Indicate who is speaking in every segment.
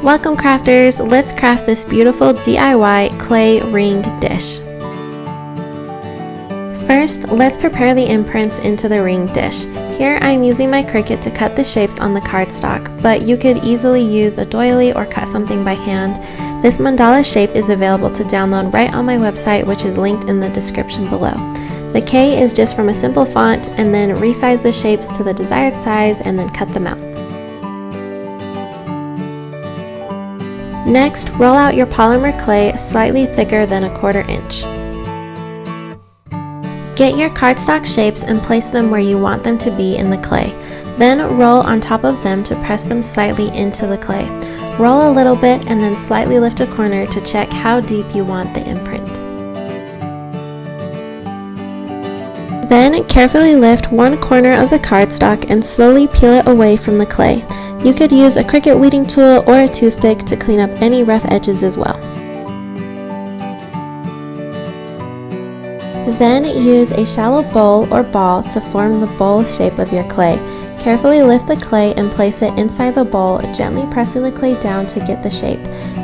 Speaker 1: Welcome crafters, let's craft this beautiful DIY clay ring dish. First, let's prepare the imprints into the ring dish. Here I'm using my Cricut to cut the shapes on the cardstock, but you could easily use a doily or cut something by hand. This mandala shape is available to download right on my website, which is linked in the description below. The K is just from a simple font, and then resize the shapes to the desired size and then cut them out. Next, roll out your polymer clay slightly thicker than 1/4 inch. Get your cardstock shapes and place them where you want them to be in the clay. Then roll on top of them to press them slightly into the clay. Roll a little bit and then slightly lift a corner to check how deep you want the imprint. Then carefully lift one corner of the cardstock and slowly peel it away from the clay. You could use a Cricut weeding tool or a toothpick to clean up any rough edges as well. Then use a shallow bowl or ball to form the bowl shape of your clay. Carefully lift the clay and place it inside the bowl, gently pressing the clay down to get the shape.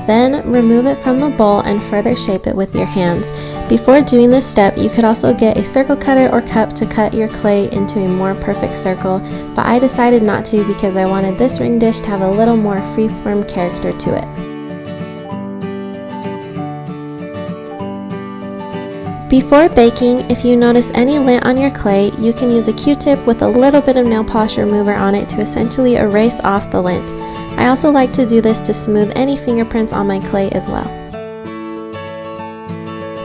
Speaker 1: Then remove it from the bowl and further shape it with your hands. Before doing this step, you could also get a circle cutter or cup to cut your clay into a more perfect circle, but I decided not to because I wanted this ring dish to have a little more freeform character to it. Before baking, if you notice any lint on your clay, you can use a Q-tip with a little bit of nail polish remover on it to essentially erase off the lint. I also like to do this to smooth any fingerprints on my clay as well.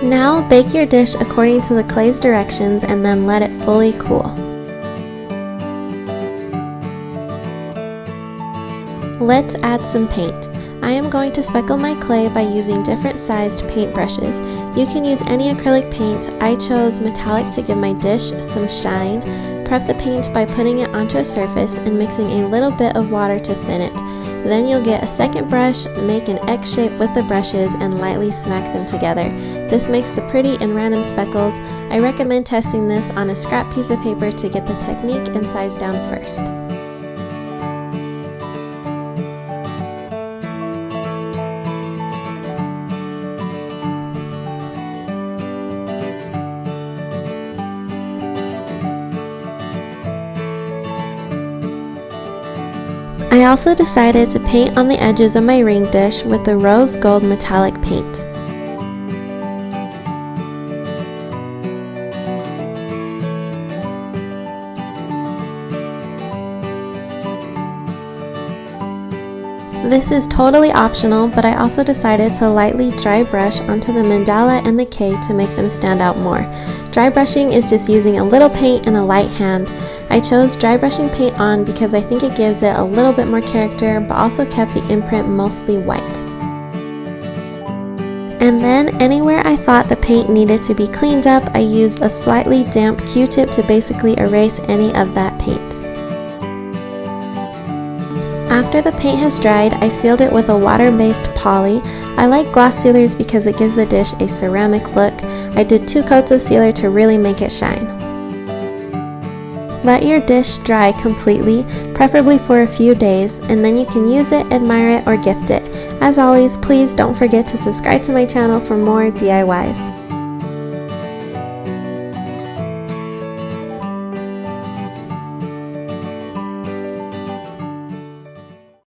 Speaker 1: Now bake your dish according to the clay's directions and then let it fully cool. Let's add some paint. I am going to speckle my clay by using different sized paint brushes. You can use any acrylic paint. I chose metallic to give my dish some shine. Prep the paint by putting it onto a surface and mixing a little bit of water to thin it. Then you'll get a second brush, make an X shape with the brushes and lightly smack them together. This makes the pretty and random speckles. I recommend testing this on a scrap piece of paper to get the technique and size down first. I also decided to paint on the edges of my ring dish with the rose gold metallic paint. This is totally optional, but I also decided to lightly dry brush onto the mandala and the K to make them stand out more. Dry brushing is just using a little paint and a light hand. I chose dry brushing paint on because I think it gives it a little bit more character, but also kept the imprint mostly white. And then anywhere I thought the paint needed to be cleaned up, I used a slightly damp Q-tip to basically erase any of that paint. After the paint has dried, I sealed it with a water-based poly. I like gloss sealers because it gives the dish a ceramic look. I did 2 coats of sealer to really make it shine. Let your dish dry completely, preferably for a few days, and then you can use it, admire it, or gift it. As always, please don't forget to subscribe to my channel for more DIYs.